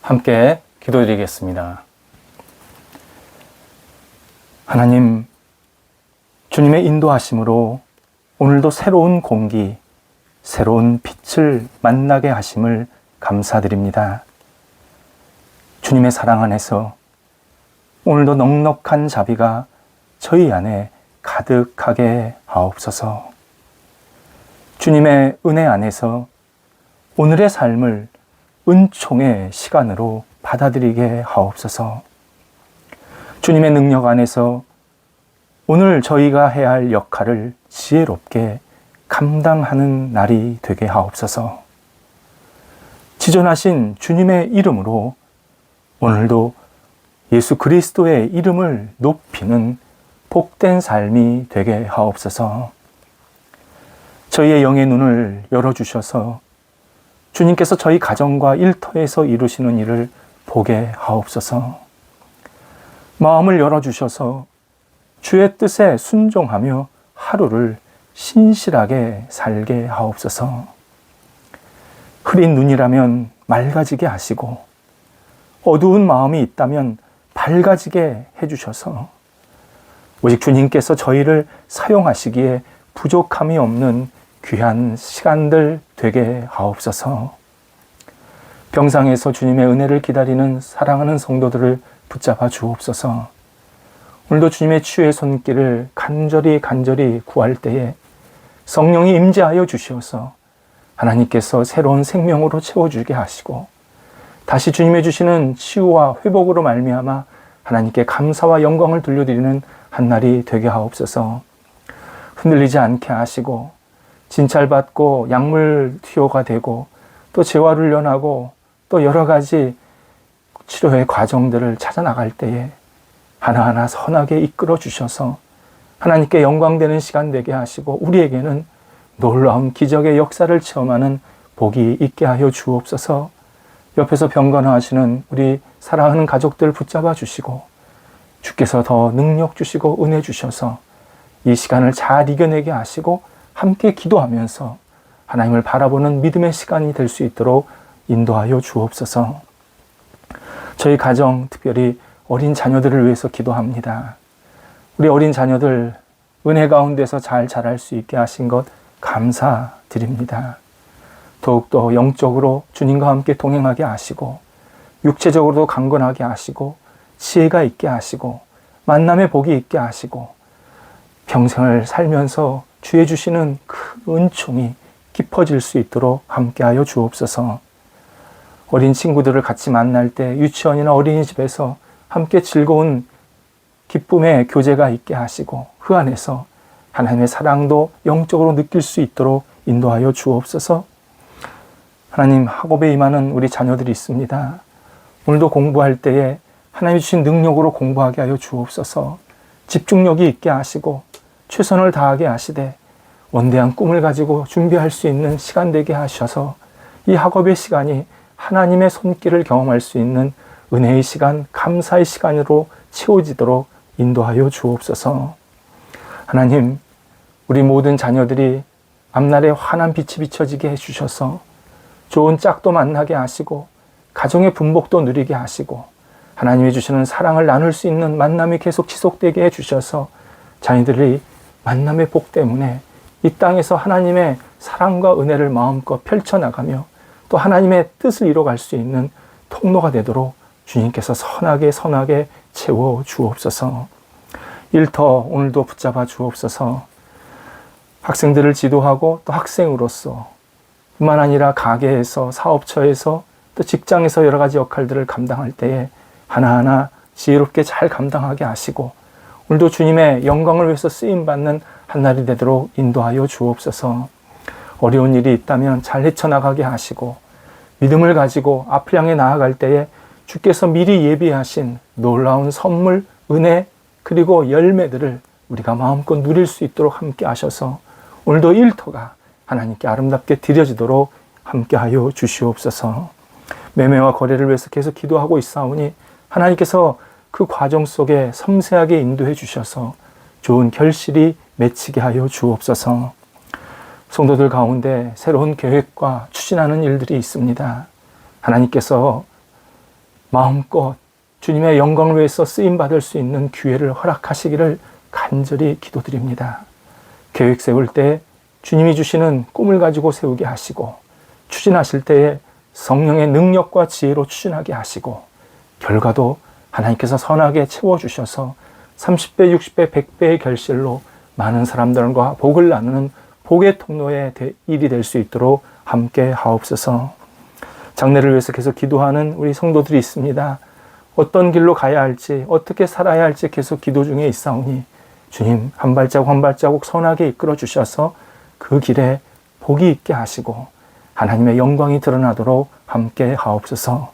함께 기도드리겠습니다. 하나님, 주님의 인도하심으로 오늘도 새로운 공기, 새로운 빛을 만나게 하심을 감사드립니다. 주님의 사랑 안에서 오늘도 넉넉한 자비가 저희 안에 가득하게 하옵소서. 주님의 은혜 안에서 오늘의 삶을 은총의 시간으로 받아들이게 하옵소서. 주님의 능력 안에서 오늘 저희가 해야 할 역할을 지혜롭게 감당하는 날이 되게 하옵소서. 지존하신 주님의 이름으로 오늘도 예수 그리스도의 이름을 높이는 복된 삶이 되게 하옵소서. 저희의 영의 눈을 열어주셔서 주님께서 저희 가정과 일터에서 이루시는 일을 보게 하옵소서. 마음을 열어주셔서 주의 뜻에 순종하며 하루를 신실하게 살게 하옵소서. 흐린 눈이라면 맑아지게 하시고 어두운 마음이 있다면 밝아지게 해주셔서 오직 주님께서 저희를 사용하시기에 부족함이 없는 귀한 시간들 되게 하옵소서. 병상에서 주님의 은혜를 기다리는 사랑하는 성도들을 붙잡아 주옵소서. 오늘도 주님의 치유의 손길을 간절히 구할 때에 성령이 임재하여 주시어서 하나님께서 새로운 생명으로 채워주게 하시고 다시 주님의 주시는 치유와 회복으로 말미암아 하나님께 감사와 영광을 돌려드리는 한 날이 되게 하옵소서. 흔들리지 않게 하시고 진찰받고 약물 투여가 되고 또 재활훈련하고 또 여러 가지 치료의 과정들을 찾아 나갈 때에 하나하나 선하게 이끌어 주셔서 하나님께 영광되는 시간 되게 하시고 우리에게는 놀라운 기적의 역사를 체험하는 복이 있게 하여 주옵소서. 옆에서 병건하시는 우리 사랑하는 가족들 붙잡아 주시고 주께서 더 능력 주시고 은혜 주셔서 이 시간을 잘 이겨내게 하시고 함께 기도하면서 하나님을 바라보는 믿음의 시간이 될 수 있도록 인도하여 주옵소서. 저희 가정, 특별히 어린 자녀들을 위해서 기도합니다. 우리 어린 자녀들 은혜 가운데서 잘 자랄 수 있게 하신 것 감사드립니다. 더욱더 영적으로 주님과 함께 동행하게 하시고 육체적으로도 강건하게 하시고 지혜가 있게 하시고 만남의 복이 있게 하시고 평생을 살면서 주의 주시는 큰 은총이 깊어질 수 있도록 함께하여 주옵소서. 어린 친구들을 같이 만날 때 유치원이나 어린이집에서 함께 즐거운 기쁨의 교제가 있게 하시고 그 안에서 하나님의 사랑도 영적으로 느낄 수 있도록 인도하여 주옵소서. 하나님, 학업에 임하는 우리 자녀들이 있습니다. 오늘도 공부할 때에 하나님이 주신 능력으로 공부하게 하여 주옵소서. 집중력이 있게 하시고 최선을 다하게 하시되 원대한 꿈을 가지고 준비할 수 있는 시간 되게 하셔서 이 학업의 시간이 하나님의 손길을 경험할 수 있는 은혜의 시간, 감사의 시간으로 채워지도록 인도하여 주옵소서. 하나님, 우리 모든 자녀들이 앞날에 환한 빛이 비춰지게 해주셔서 좋은 짝도 만나게 하시고 가정의 분복도 누리게 하시고 하나님이 주시는 사랑을 나눌 수 있는 만남이 계속 지속되게 해주셔서 자녀들이 만남의 복 때문에 이 땅에서 하나님의 사랑과 은혜를 마음껏 펼쳐나가며 또 하나님의 뜻을 이뤄갈 수 있는 통로가 되도록 주님께서 선하게 채워 주옵소서. 일터 오늘도 붙잡아 주옵소서. 학생들을 지도하고 또 학생으로서 뿐만 아니라 가게에서 사업처에서 또 직장에서 여러 가지 역할들을 감당할 때에 하나하나 지혜롭게 잘 감당하게 하시고 오늘도 주님의 영광을 위해서 쓰임받는 한 날이 되도록 인도하여 주옵소서. 어려운 일이 있다면 잘 헤쳐나가게 하시고 믿음을 가지고 앞을 향해 나아갈 때에 주께서 미리 예비하신 놀라운 선물, 은혜 그리고 열매들을 우리가 마음껏 누릴 수 있도록 함께 하셔서 오늘도 일터가 하나님께 아름답게 드려지도록 함께하여 주시옵소서. 매매와 거래를 위해서 계속 기도하고 있사오니 하나님께서 그 과정 속에 섬세하게 인도해 주셔서 좋은 결실이 맺히게 하여 주옵소서. 성도들 가운데 새로운 계획과 추진하는 일들이 있습니다. 하나님께서 마음껏 주님의 영광을 위해서 쓰임받을 수 있는 기회를 허락하시기를 간절히 기도드립니다. 계획 세울 때 주님이 주시는 꿈을 가지고 세우게 하시고, 추진하실 때에 성령의 능력과 지혜로 추진하게 하시고, 결과도 하나님께서 선하게 채워주셔서 30배, 60배, 100배의 결실로 많은 사람들과 복을 나누는 복의 통로의 일이 될 수 있도록 함께 하옵소서. 장래를 위해서 계속 기도하는 우리 성도들이 있습니다. 어떤 길로 가야 할지, 어떻게 살아야 할지 계속 기도 중에 있사오니 주님 한 발자국 한 발자국 선하게 이끌어 주셔서 그 길에 복이 있게 하시고 하나님의 영광이 드러나도록 함께 하옵소서.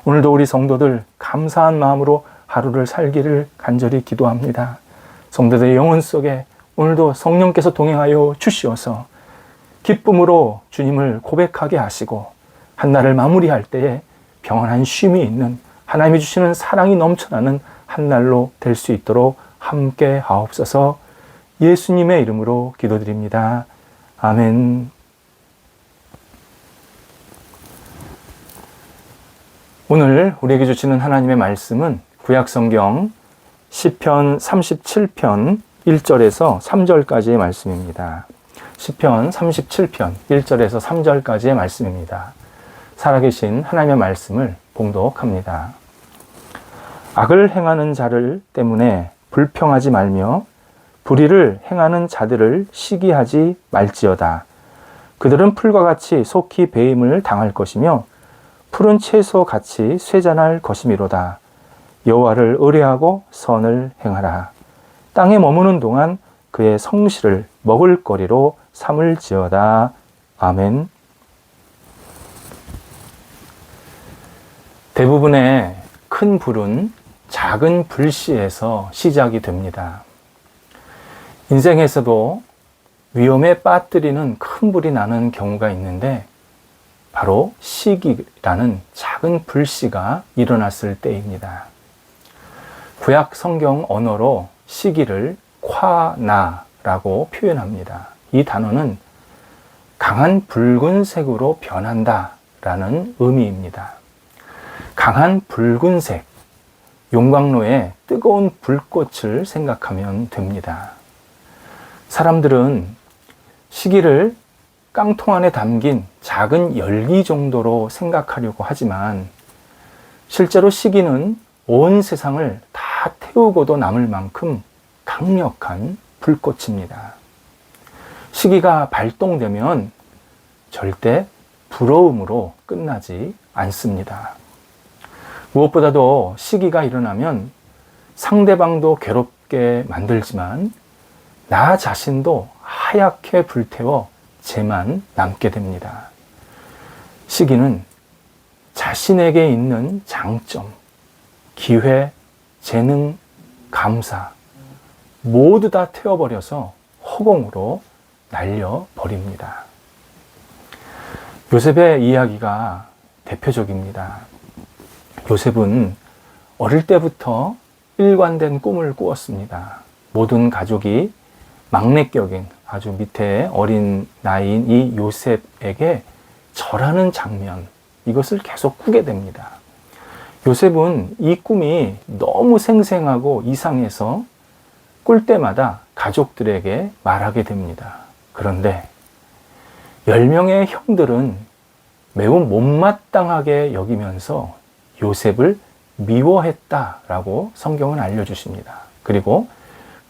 오늘도 우리 성도들 감사한 마음으로 하루를 살기를 간절히 기도합니다. 성도들의 영혼 속에 오늘도 성령께서 동행하여 주시어서 기쁨으로 주님을 고백하게 하시고, 한날을 마무리할 때에 평안한 쉼이 있는, 하나님이 주시는 사랑이 넘쳐나는 한날로 될 수 있도록 함께 하옵소서. 예수님의 이름으로 기도드립니다. 아멘. 오늘 우리에게 주시는 하나님의 말씀은 구약성경 시편 37편 1절에서 3절까지의 말씀입니다. 시편 37편 1절에서 3절까지의 말씀입니다. 살아계신 하나님의 말씀을 봉독합니다. 악을 행하는 자를 때문에 불평하지 말며 불의를 행하는 자들을 시기하지 말지어다. 그들은 풀과 같이 속히 배임을 당할 것이며 푸른 채소 같이 쇠잔할 것이미로다. 여호와를 의뢰하고 선을 행하라. 땅에 머무는 동안 그의 성실을 먹을거리로 삼을지어다. 아멘. 대부분의 큰 불은 작은 불씨에서 시작이 됩니다. 인생에서도 위험에 빠뜨리는 큰 불이 나는 경우가 있는데, 바로 시기라는 작은 불씨가 일어났을 때입니다. 구약 성경 언어로 시기를 콰나라고 표현합니다. 이 단어는 강한 붉은색으로 변한다 라는 의미입니다. 강한 붉은색, 용광로의 뜨거운 불꽃을 생각하면 됩니다. 사람들은 시기를 깡통 안에 담긴 작은 열기 정도로 생각하려고 하지만, 실제로 시기는 온 세상을 다 태우고도 남을 만큼 강력한 불꽃입니다. 시기가 발동되면 절대 부러움으로 끝나지 않습니다. 무엇보다도 시기가 일어나면 상대방도 괴롭게 만들지만 나 자신도 하얗게 불태워 죄만 남게 됩니다. 시기는 자신에게 있는 장점, 기회, 재능, 감사 모두 다 태워버려서 허공으로 날려버립니다. 요셉의 이야기가 대표적입니다. 요셉은 어릴 때부터 일관된 꿈을 꾸었습니다. 모든 가족이 막내격인 아주 밑에 어린 나이인 이 요셉에게 절하는 장면, 이것을 계속 꾸게 됩니다. 요셉은 이 꿈이 너무 생생하고 이상해서 꿀 때마다 가족들에게 말하게 됩니다. 그런데 10명의 형들은 매우 못마땅하게 여기면서 요셉을 미워했다라고 성경은 알려주십니다. 그리고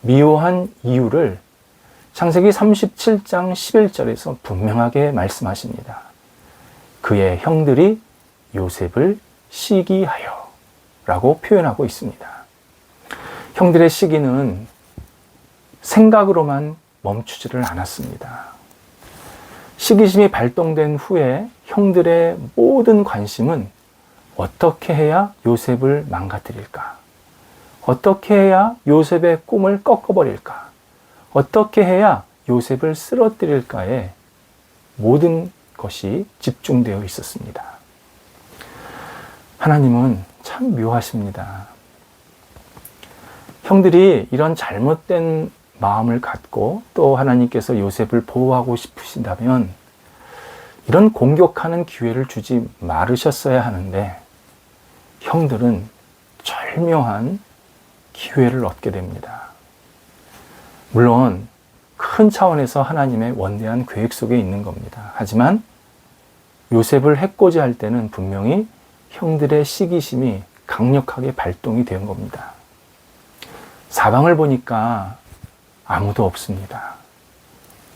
미워한 이유를 창세기 37장 11절에서 분명하게 말씀하십니다. 그의 형들이 요셉을 시기하여 라고 표현하고 있습니다. 형들의 시기는 생각으로만 멈추지를 않았습니다. 시기심이 발동된 후에 형들의 모든 관심은 어떻게 해야 요셉을 망가뜨릴까? 어떻게 해야 요셉의 꿈을 꺾어버릴까? 어떻게 해야 요셉을 쓰러뜨릴까에 모든 것이 집중되어 있었습니다. 하나님은 참 묘하십니다. 형들이 이런 잘못된 마음을 갖고 또 하나님께서 요셉을 보호하고 싶으신다면 이런 공격하는 기회를 주지 말으셨어야 하는데, 형들은 절묘한 기회를 얻게 됩니다. 물론 큰 차원에서 하나님의 원대한 계획 속에 있는 겁니다. 하지만 요셉을 해코지할 때는 분명히 형들의 시기심이 강력하게 발동이 된 겁니다. 사방을 보니까 아무도 없습니다.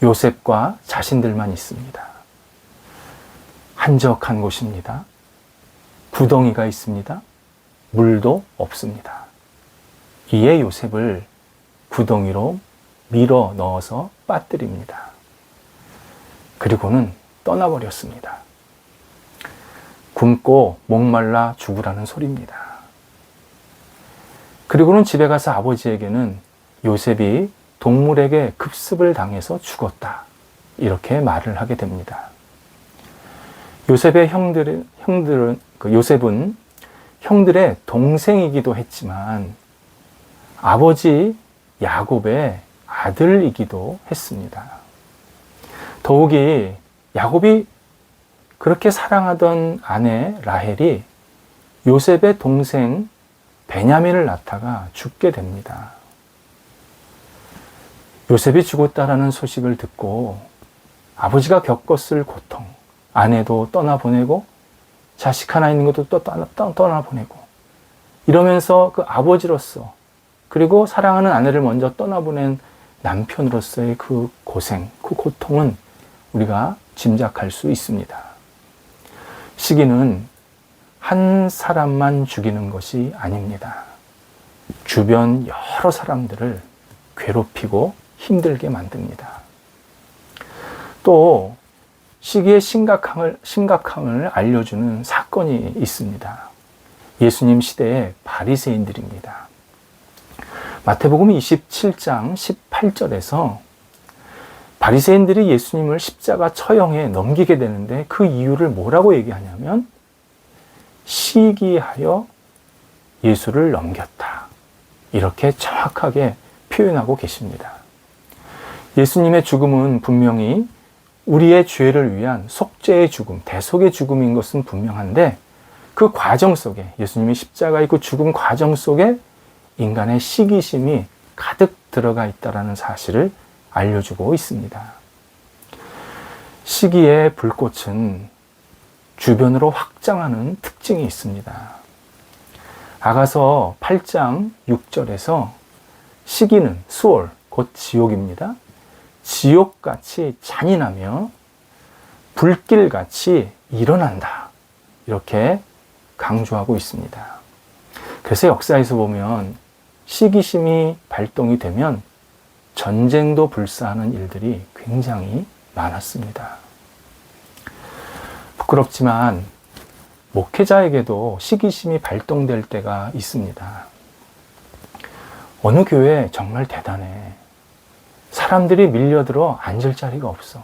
요셉과 자신들만 있습니다. 한적한 곳입니다. 구덩이가 있습니다. 물도 없습니다. 이에 요셉을 구덩이로 밀어 넣어서 빠뜨립니다. 그리고는 떠나버렸습니다. 굶고 목말라 죽으라는 소리입니다. 그리고는 집에 가서 아버지에게는 요셉이 동물에게 급습을 당해서 죽었다, 이렇게 말을 하게 됩니다. 요셉의 요셉은 형들의 동생이기도 했지만 아버지 야곱의 아들이기도 했습니다. 더욱이 야곱이 그렇게 사랑하던 아내 라헬이 요셉의 동생 베냐민을 낳다가 죽게 됩니다. 요셉이 죽었다라는 소식을 듣고 아버지가 겪었을 고통, 아내도 떠나보내고 자식 하나 있는 것도 또 떠나보내고 이러면서 그 아버지로서, 그리고 사랑하는 아내를 먼저 떠나보낸 남편으로서의 그 고생, 그 고통은 우리가 짐작할 수 있습니다. 시기는 한 사람만 죽이는 것이 아닙니다. 주변 여러 사람들을 괴롭히고 힘들게 만듭니다. 또 시기의 심각함을 알려주는 사건이 있습니다. 예수님 시대의 바리새인들입니다. 마태복음 27장 18절에서 바리새인들이 예수님을 십자가 처형에 넘기게 되는데 그 이유를 뭐라고 얘기하냐면 시기하여 예수를 넘겼다, 이렇게 정확하게 표현하고 계십니다. 예수님의 죽음은 분명히 우리의 죄를 위한 속죄의 죽음, 대속의 죽음인 것은 분명한데 그 과정 속에, 예수님이 십자가의 그 죽음 과정 속에 인간의 시기심이 가득 들어가 있다는 사실을 알려주고 있습니다. 시기의 불꽃은 주변으로 확장하는 특징이 있습니다. 아가서 8장 6절에서 시기는 수월, 곧 지옥입니다. 지옥같이 잔인하며 불길같이 일어난다, 이렇게 강조하고 있습니다. 그래서 역사에서 보면 시기심이 발동이 되면 전쟁도 불사하는 일들이 굉장히 많았습니다. 부끄럽지만 목회자에게도 시기심이 발동될 때가 있습니다. 어느 교회 정말 대단해. 사람들이 밀려들어 앉을 자리가 없어.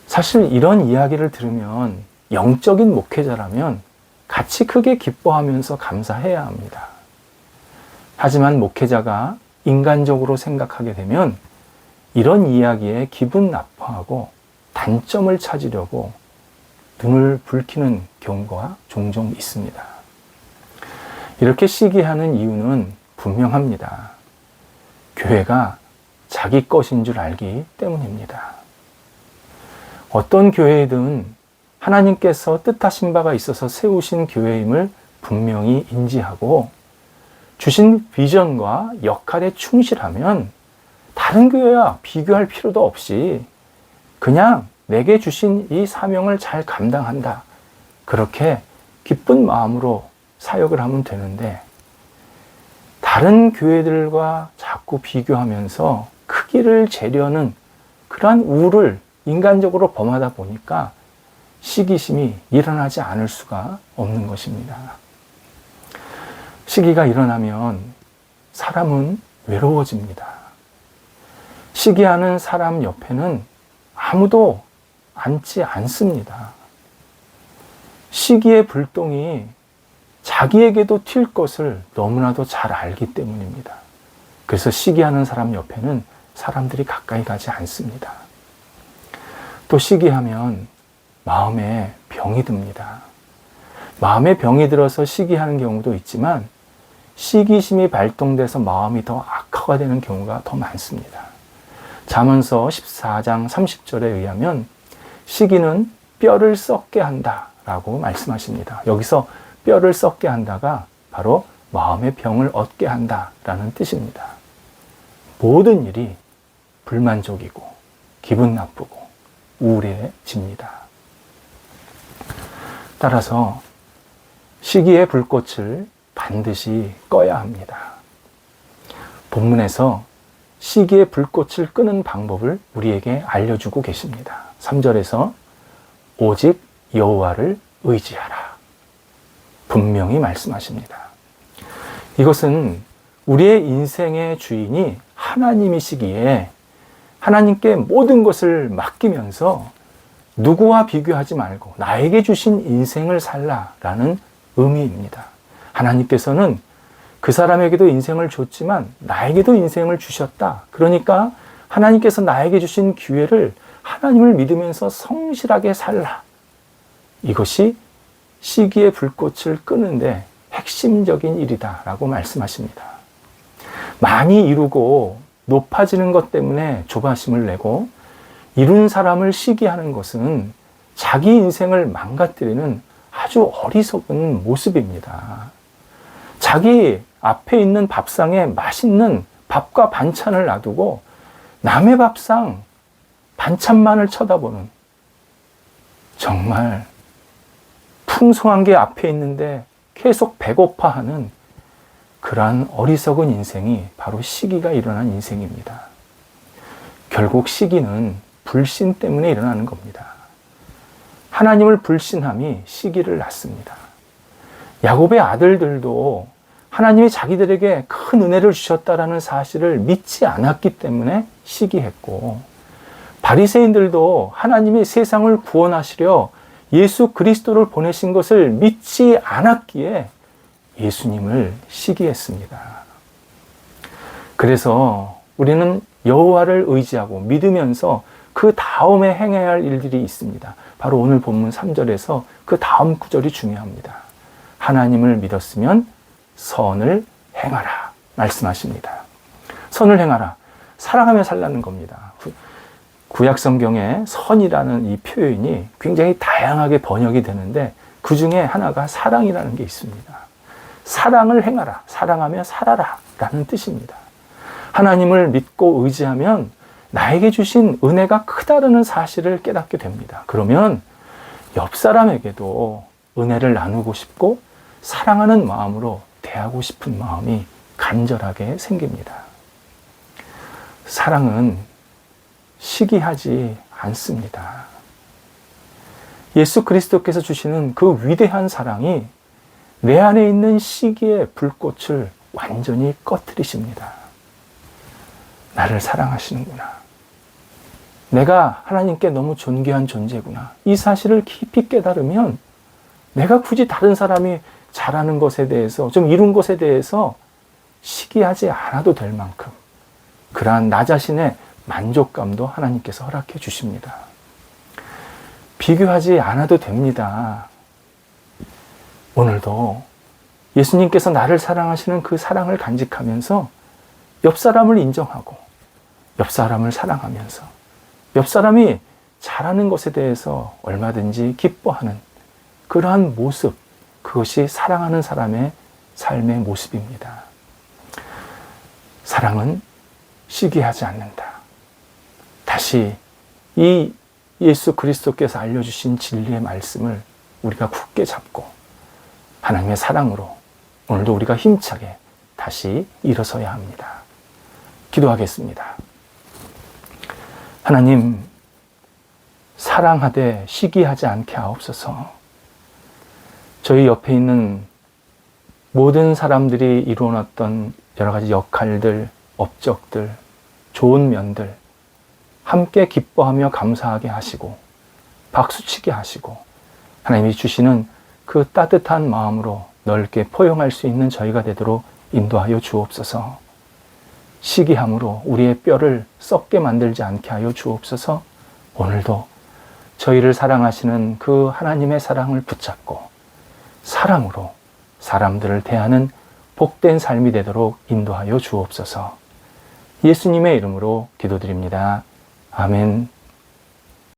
사실 이런 이야기를 들으면 영적인 목회자라면 같이 크게 기뻐하면서 감사해야 합니다. 하지만 목회자가 인간적으로 생각하게 되면 이런 이야기에 기분 나빠하고 단점을 찾으려고 눈을 붉히는 경우가 종종 있습니다. 이렇게 시기하는 이유는 분명합니다. 교회가 자기 것인 줄 알기 때문입니다. 어떤 교회이든 하나님께서 뜻하신 바가 있어서 세우신 교회임을 분명히 인지하고 주신 비전과 역할에 충실하면 다른 교회와 비교할 필요도 없이 그냥 내게 주신 이 사명을 잘 감당한다, 그렇게 기쁜 마음으로 사역을 하면 되는데, 다른 교회들과 자꾸 비교하면서 크기를 재려는 그러한 우를 인간적으로 범하다 보니까 시기심이 일어나지 않을 수가 없는 것입니다. 시기가 일어나면 사람은 외로워집니다. 시기하는 사람 옆에는 아무도 앉지 않습니다. 시기의 불똥이 자기에게도 튈 것을 너무나도 잘 알기 때문입니다. 그래서 시기하는 사람 옆에는 사람들이 가까이 가지 않습니다. 또 시기하면 마음에 병이 듭니다. 마음에 병이 들어서 시기하는 경우도 있지만 시기심이 발동돼서 마음이 더 악화가 되는 경우가 더 많습니다. 잠언서 14장 30절에 의하면 시기는 뼈를 썩게 한다라고 말씀하십니다. 여기서 뼈를 썩게 한다가 바로 마음의 병을 얻게 한다라는 뜻입니다. 모든 일이 불만족이고 기분 나쁘고 우울해집니다. 따라서 시기의 불꽃을 반드시 꺼야 합니다. 본문에서 시기의 불꽃을 끄는 방법을 우리에게 알려주고 계십니다. 3절에서 오직 여호와를 의지하라. 분명히 말씀하십니다. 이것은 우리의 인생의 주인이 하나님이시기에 하나님께 모든 것을 맡기면서 누구와 비교하지 말고 나에게 주신 인생을 살라라는 의미입니다. 하나님께서는 그 사람에게도 인생을 줬지만 나에게도 인생을 주셨다. 그러니까 하나님께서 나에게 주신 기회를 하나님을 믿으면서 성실하게 살라. 이것이 시기의 불꽃을 끄는데 핵심적인 일이다라고 말씀하십니다. 많이 이루고 높아지는 것 때문에 조바심을 내고 이룬 사람을 시기하는 것은 자기 인생을 망가뜨리는 아주 어리석은 모습입니다. 자기 앞에 있는 밥상에 맛있는 밥과 반찬을 놔두고 남의 밥상 반찬만을 쳐다보는, 정말 풍성한 게 앞에 있는데 계속 배고파하는 그러한 어리석은 인생이 바로 시기가 일어난 인생입니다. 결국 시기는 불신 때문에 일어나는 겁니다. 하나님을 불신함이 시기를 낳습니다. 야곱의 아들들도 하나님이 자기들에게 큰 은혜를 주셨다라는 사실을 믿지 않았기 때문에 시기했고, 바리새인들도 하나님이 세상을 구원하시려 예수 그리스도를 보내신 것을 믿지 않았기에 예수님을 시기했습니다. 그래서 우리는 여호와를 의지하고 믿으면서 그 다음에 행해야 할 일들이 있습니다. 바로 오늘 본문 3절에서 그 다음 구절이 중요합니다. 하나님을 믿었으면 선을 행하라 말씀하십니다. 선을 행하라. 사랑하며 살라는 겁니다. 구약 성경에 선이라는 이 표현이 굉장히 다양하게 번역이 되는데 그 중에 하나가 사랑이라는 게 있습니다. 사랑을 행하라. 사랑하며 살아라 라는 뜻입니다. 하나님을 믿고 의지하면 나에게 주신 은혜가 크다라는 사실을 깨닫게 됩니다. 그러면 옆 사람에게도 은혜를 나누고 싶고 사랑하는 마음으로 대하고 싶은 마음이 간절하게 생깁니다. 사랑은 시기하지 않습니다. 예수 그리스도께서 주시는 그 위대한 사랑이 내 안에 있는 시기의 불꽃을 완전히 꺼뜨리십니다. 나를 사랑하시는구나. 내가 하나님께 너무 존귀한 존재구나. 이 사실을 깊이 깨달으면 내가 굳이 다른 사람이 잘하는 것에 대해서, 좀 이룬 것에 대해서 시기하지 않아도 될 만큼 그러한 나 자신의 만족감도 하나님께서 허락해 주십니다. 비교하지 않아도 됩니다. 오늘도 예수님께서 나를 사랑하시는 그 사랑을 간직하면서 옆 사람을 인정하고 옆 사람을 사랑하면서 옆 사람이 잘하는 것에 대해서 얼마든지 기뻐하는 그러한 모습, 그것이 사랑하는 사람의 삶의 모습입니다. 사랑은 시기하지 않는다. 다시 이 예수 그리스도께서 알려주신 진리의 말씀을 우리가 굳게 잡고 하나님의 사랑으로 오늘도 우리가 힘차게 다시 일어서야 합니다. 기도하겠습니다. 하나님, 사랑하되 시기하지 않게 하옵소서. 저희 옆에 있는 모든 사람들이 이루어놨던 여러 가지 역할들, 업적들, 좋은 면들 함께 기뻐하며 감사하게 하시고 박수치게 하시고 하나님이 주시는 그 따뜻한 마음으로 넓게 포용할 수 있는 저희가 되도록 인도하여 주옵소서. 시기함으로 우리의 뼈를 썩게 만들지 않게 하여 주옵소서. 오늘도 저희를 사랑하시는 그 하나님의 사랑을 붙잡고 사랑으로 사람들을 대하는 복된 삶이 되도록 인도하여 주옵소서. 예수님의 이름으로 기도드립니다. 아멘.